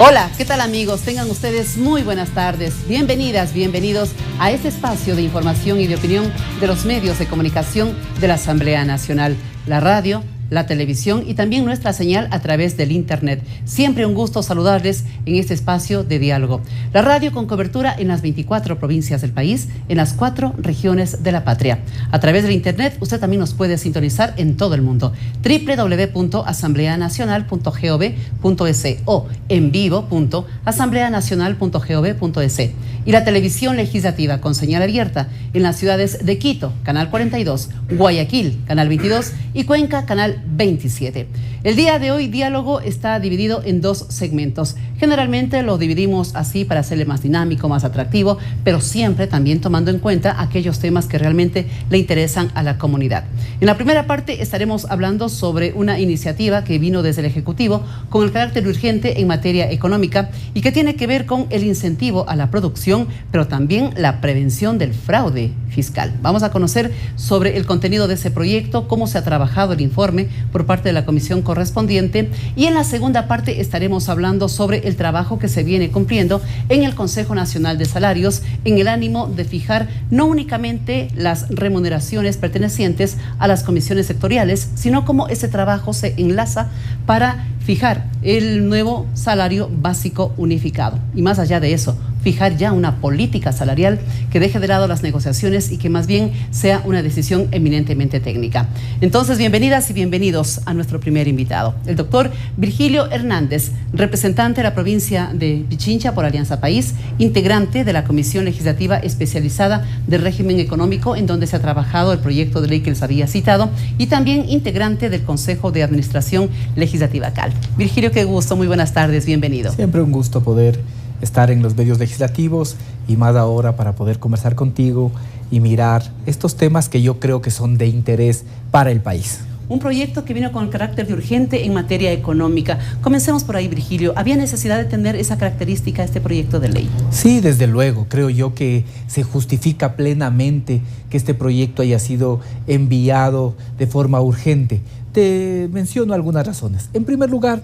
Hola, ¿qué tal amigos? Tengan ustedes muy buenas tardes. Bienvenidas, bienvenidos a este espacio de información y de opinión de los medios de comunicación de la Asamblea Nacional, la radio, la televisión y también nuestra señal a través del internet. Siempre un gusto saludarles en este espacio de diálogo. La radio con cobertura en las 24 provincias del país, en las 4 regiones de la patria. A través del internet usted también nos puede sintonizar en todo el mundo. www.asambleanacional.gov.es o en vivo.asambleanacional.gov.es. Y la televisión legislativa con señal abierta en las ciudades de Quito, canal 42, Guayaquil, canal 22 y Cuenca, canal 27. El día de hoy diálogo está dividido en 2 segmentos. Generalmente lo dividimos así para hacerle más dinámico, más atractivo, pero siempre también tomando en cuenta aquellos temas que realmente le interesan a la comunidad. En la primera parte estaremos hablando sobre una iniciativa que vino desde el Ejecutivo con el carácter urgente en materia económica y que tiene que ver con el incentivo a la producción, pero también la prevención del fraude fiscal. Vamos a conocer sobre el contenido de ese proyecto, cómo se ha trabajado el informe por parte de la comisión correspondiente, y en la segunda parte estaremos hablando sobre el trabajo que se viene cumpliendo en el Consejo Nacional de Salarios en el ánimo de fijar no únicamente las remuneraciones pertenecientes a las comisiones sectoriales, sino cómo ese trabajo se enlaza para fijar el nuevo salario básico unificado. Y más allá de eso, fijar ya una política salarial que deje de lado las negociaciones y que más bien sea una decisión eminentemente técnica. Entonces, bienvenidas y bienvenidos a nuestro primer invitado, el doctor Virgilio Hernández, representante de la provincia de Pichincha por Alianza País, integrante de la Comisión Legislativa Especializada del Régimen Económico, en donde se ha trabajado el proyecto de ley que les había citado, y también integrante del Consejo de Administración Legislativa CAL. Virgilio, qué gusto, muy buenas tardes, bienvenido. Siempre un gusto poder estar en los medios legislativos y más ahora para poder conversar contigo y mirar estos temas que yo creo que son de interés para el país. Un proyecto que vino con el carácter de urgente en materia económica. Comencemos por ahí, Virgilio. ¿Había necesidad de tener esa característica este proyecto de ley? Sí, desde luego. Creo yo que se justifica plenamente que este proyecto haya sido enviado de forma urgente. Te menciono algunas razones. En primer lugar,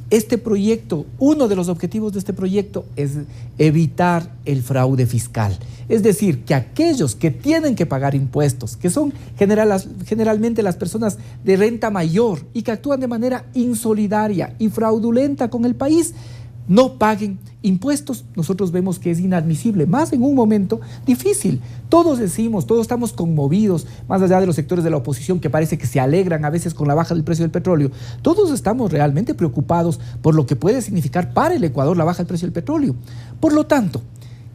este proyecto, uno de los objetivos de este proyecto es evitar el fraude fiscal. Es decir, que aquellos que tienen que pagar impuestos, que son generalmente las personas de renta mayor y que actúan de manera insolidaria y fraudulenta con el país, no paguen impuestos. Nosotros vemos que es inadmisible, más en un momento difícil. Todos decimos, todos estamos conmovidos, más allá de los sectores de la oposición que parece que se alegran a veces con la baja del precio del petróleo. Todos estamos realmente preocupados por lo que puede significar para el Ecuador la baja del precio del petróleo. Por lo tanto,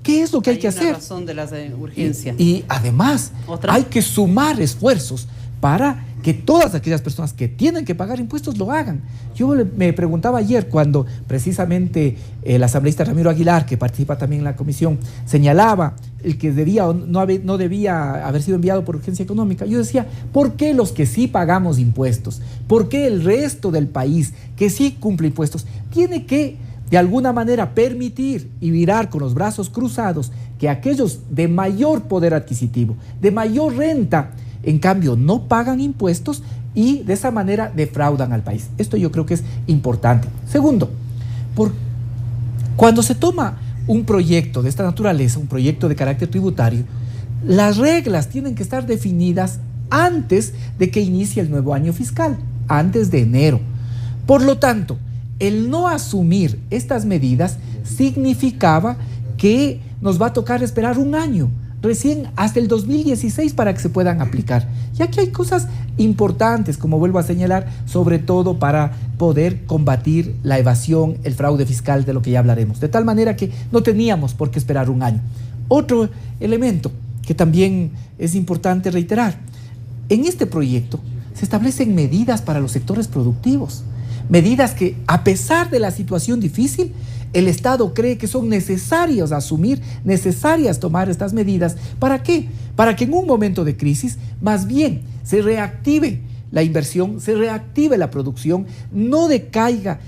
¿qué es lo que hay que hacer? Hay una razón de la urgencia. Y además, hay que sumar esfuerzos para que todas aquellas personas que tienen que pagar impuestos lo hagan. Yo me preguntaba ayer cuando precisamente el asambleísta Ramiro Aguilar, que participa también en la comisión, señalaba el que no debía haber sido enviado por urgencia económica. Yo decía, ¿por qué los que sí pagamos impuestos? ¿Por qué el resto del país que sí cumple impuestos tiene que de alguna manera permitir y mirar con los brazos cruzados que aquellos de mayor poder adquisitivo, de mayor renta, en cambio no pagan impuestos y de esa manera defraudan al país? Esto yo creo que es importante. Segundo, cuando se toma un proyecto de esta naturaleza, un proyecto de carácter tributario, las reglas tienen que estar definidas antes de que inicie el nuevo año fiscal, antes de enero. Por lo tanto, el no asumir estas medidas significaba que nos va a tocar esperar un año, recién hasta el 2016 para que se puedan aplicar. Y aquí hay cosas importantes, como vuelvo a señalar, sobre todo para poder combatir la evasión, el fraude fiscal, de lo que ya hablaremos. De tal manera que no teníamos por qué esperar un año. Otro elemento que también es importante reiterar: en este proyecto se establecen medidas para los sectores productivos. Medidas que, a pesar de la situación difícil, el Estado cree que son necesarias asumir, necesarias tomar estas medidas. ¿Para qué? Para que en un momento de crisis, más bien, se reactive la inversión, se reactive la producción, no decaiga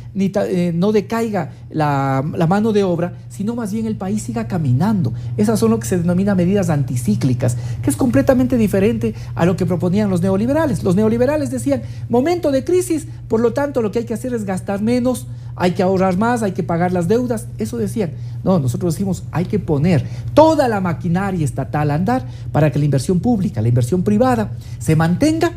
la mano de obra, sino más bien el país siga caminando. Esas son lo que se denomina medidas anticíclicas, que es completamente diferente a lo que proponían los neoliberales. Los neoliberales decían, momento de crisis, por lo tanto lo que hay que hacer es gastar menos, hay que ahorrar más, hay que pagar las deudas, eso decían. No, nosotros decimos, hay que poner toda la maquinaria estatal a andar para que la inversión pública, la inversión privada se mantenga,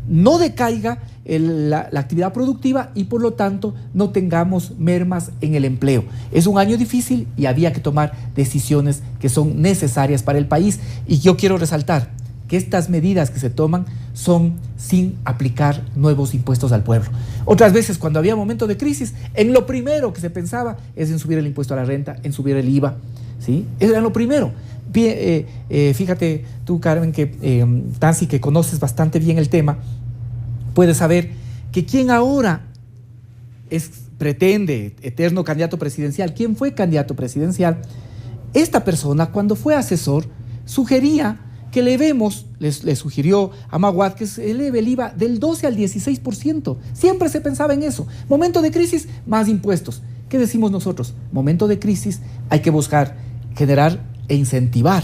no decaiga la actividad productiva y por lo tanto no tengamos mermas en el empleo. Es un año difícil y había que tomar decisiones que son necesarias para el país, y yo quiero resaltar que estas medidas que se toman son sin aplicar nuevos impuestos al pueblo. Otras veces, cuando había momento de crisis, en lo primero que se pensaba es en subir el impuesto a la renta, en subir el IVA, ¿sí? Era lo primero. Fíjate tú, Carmen, que Tansi, que conoces bastante bien el tema, puedes saber que quien ahora pretende eterno candidato presidencial, quien fue candidato presidencial, esta persona, cuando fue asesor, sugería que le sugirió a Maguad que se eleve el IVA del 12 al 16%. Siempre se pensaba en eso. Momento de crisis, más impuestos. ¿Qué decimos nosotros? Momento de crisis, hay que buscar generar e incentivar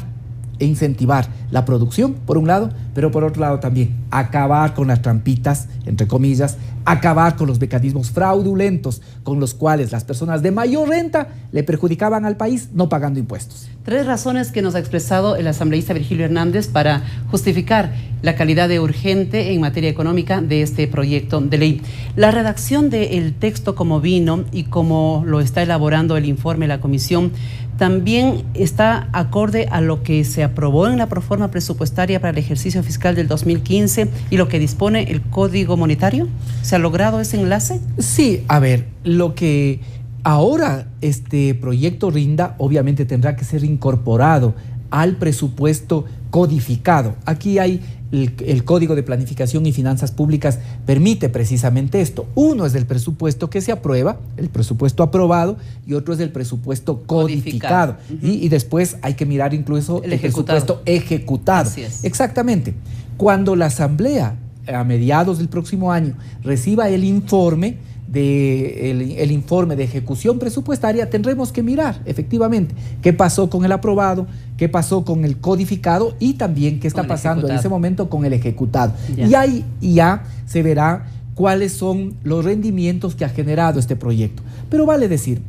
la producción, por un lado, pero por otro lado también acabar con las trampitas, entre comillas, acabar con los mecanismos fraudulentos con los cuales las personas de mayor renta le perjudicaban al país no pagando impuestos. 3 razones que nos ha expresado el asambleísta Virgilio Hernández para justificar la calidad de urgente en materia económica de este proyecto de ley. La redacción del texto como vino y como lo está elaborando el informe de la comisión también está acorde a lo que se aprobó en la proforma presupuestaria para el ejercicio fiscal del 2015 y lo que dispone el Código Monetario. ¿Se ha logrado ese enlace? Sí, a ver, lo que ahora este proyecto rinda obviamente tendrá que ser incorporado al presupuesto codificado. Aquí hay el Código de Planificación y Finanzas Públicas permite precisamente esto. Uno es el presupuesto que se aprueba, el presupuesto aprobado, y otro es el presupuesto codificado. Y después hay que mirar incluso el presupuesto ejecutado. Así es. Exactamente. Cuando la Asamblea, a mediados del próximo año, reciba el informe de ejecución presupuestaria, tendremos que mirar efectivamente qué pasó con el aprobado, qué pasó con el codificado y también qué está pasando en ese momento con el ejecutado. Y ahí ya se verá cuáles son los rendimientos que ha generado este proyecto. Pero vale decir,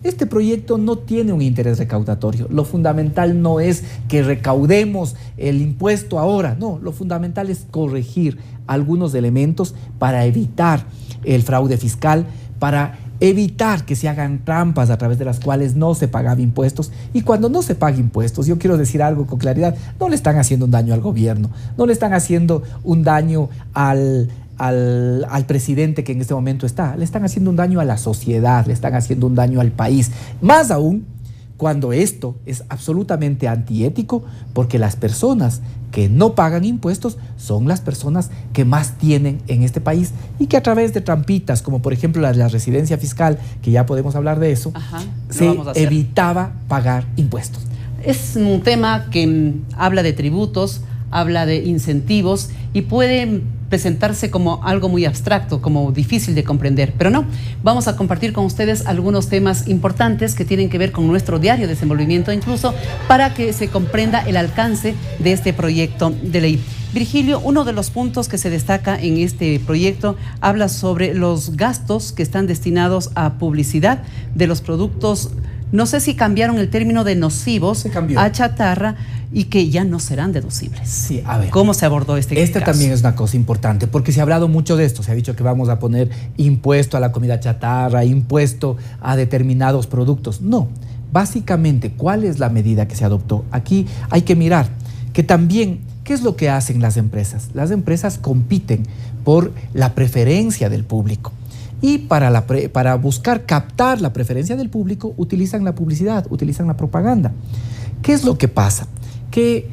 este proyecto no tiene un interés recaudatorio. Lo fundamental no es que recaudemos el impuesto ahora, no, lo fundamental es corregir algunos elementos para evitar el fraude fiscal, para evitar que se hagan trampas a través de las cuales no se pagaban impuestos. Y cuando no se paga impuestos, yo quiero decir algo con claridad, no le están haciendo un daño al gobierno, no le están haciendo un daño al presidente que en este momento está, le están haciendo un daño a la sociedad, le están haciendo un daño al país. Más aún cuando esto es absolutamente antiético, porque las personas que no pagan impuestos son las personas que más tienen en este país y que a través de trampitas, como por ejemplo la residencia fiscal, que ya podemos hablar de eso, se evitaba pagar impuestos. Es un tema que habla de tributos, habla de incentivos y puede presentarse como algo muy abstracto, como difícil de comprender, pero no. Vamos a compartir con ustedes algunos temas importantes que tienen que ver con nuestro diario de desenvolvimiento, incluso para que se comprenda el alcance de este proyecto de ley. Virgilio, uno de los puntos que se destaca en este proyecto habla sobre los gastos que están destinados a publicidad de los productos. No sé si cambiaron el término de nocivos a chatarra y que ya no serán deducibles. Sí, a ver. ¿Cómo se abordó este caso? También es una cosa importante, porque se ha hablado mucho de esto. Se ha dicho que vamos a poner impuesto a la comida chatarra, impuesto a determinados productos. No, básicamente, ¿cuál es la medida que se adoptó? Aquí hay que mirar que también, ¿qué es lo que hacen las empresas? Las empresas compiten por la preferencia del público. Y para buscar captar la preferencia del público, utilizan la publicidad, utilizan la propaganda. ¿Qué es lo que pasa? Que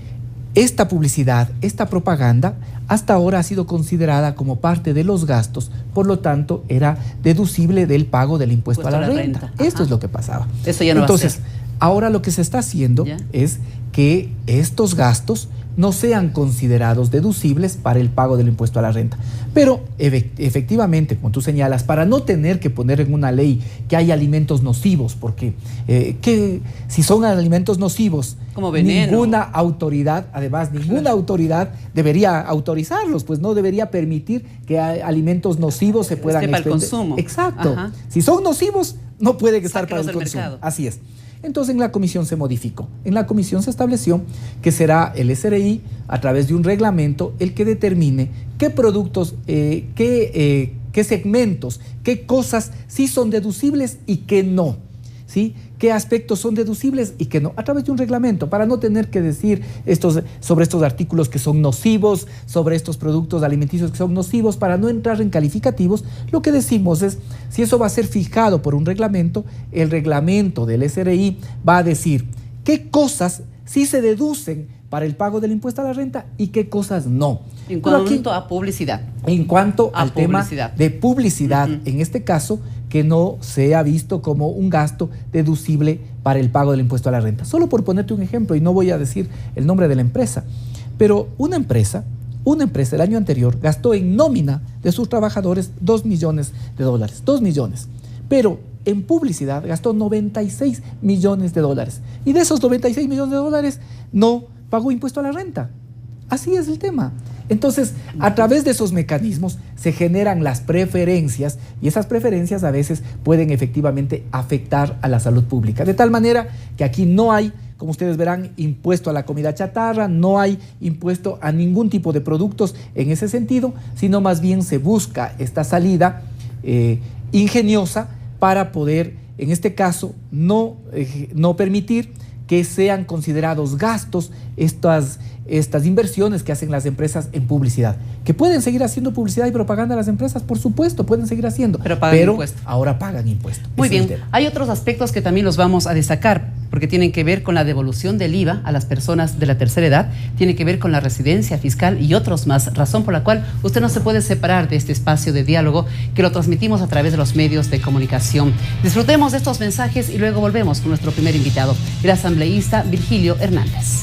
esta publicidad, esta propaganda, hasta ahora ha sido considerada como parte de los gastos, por lo tanto, era deducible del pago del impuesto a la renta. Esto es lo que pasaba. Eso ya no va a ser. Entonces, ahora lo que se está haciendo es que estos gastos no sean considerados deducibles para el pago del impuesto a la renta. Pero efectivamente, como tú señalas, para no tener que poner en una ley que hay alimentos nocivos, porque que si son alimentos nocivos, como veneno, ninguna autoridad, además ninguna autoridad debería autorizarlos, pues no debería permitir que alimentos nocivos se puedan para el consumo. Exacto. Ajá. Si son nocivos, no pueden estar Sáquelos para el del consumo. mercado. Así es. Entonces en la comisión se modificó. En la comisión se estableció que será el SRI, a través de un reglamento, el que determine qué productos, qué segmentos, qué cosas sí son deducibles y qué no, ¿sí? Qué aspectos son deducibles y qué no, a través de un reglamento, para no tener que decir sobre estos artículos que son nocivos, sobre estos productos alimenticios que son nocivos, para no entrar en calificativos. Lo que decimos es, si eso va a ser fijado por un reglamento, el reglamento del SRI va a decir qué cosas sí se deducen para el pago del impuesto a la renta y qué cosas no. En cuanto a publicidad. En cuanto al tema de publicidad, en este caso, que no sea visto como un gasto deducible para el pago del impuesto a la renta. Solo por ponerte un ejemplo, y no voy a decir el nombre de la empresa, pero una empresa el año anterior gastó en nómina de sus trabajadores $2 millones, 2 millones, pero en publicidad gastó $96 millones, y de esos $96 millones no pagó impuesto a la renta. Así es el tema. Entonces, a través de esos mecanismos se generan las preferencias, y esas preferencias a veces pueden efectivamente afectar a la salud pública. De tal manera que aquí no hay, como ustedes verán, impuesto a la comida chatarra, no hay impuesto a ningún tipo de productos en ese sentido, sino más bien se busca esta salida ingeniosa para poder, en este caso, no permitir que sean considerados gastos estas inversiones que hacen las empresas en publicidad. Que pueden seguir haciendo publicidad y propaganda a las empresas, por supuesto, pueden seguir haciendo, pero ahora pagan impuesto. Muy bien, hay otros aspectos que también los vamos a destacar, porque tienen que ver con la devolución del IVA a las personas de la tercera edad, tiene que ver con la residencia fiscal y otros más, razón por la cual usted no se puede separar de este espacio de diálogo que lo transmitimos a través de los medios de comunicación. Disfrutemos de estos mensajes y luego volvemos con nuestro primer invitado, el asambleísta Virgilio Hernández.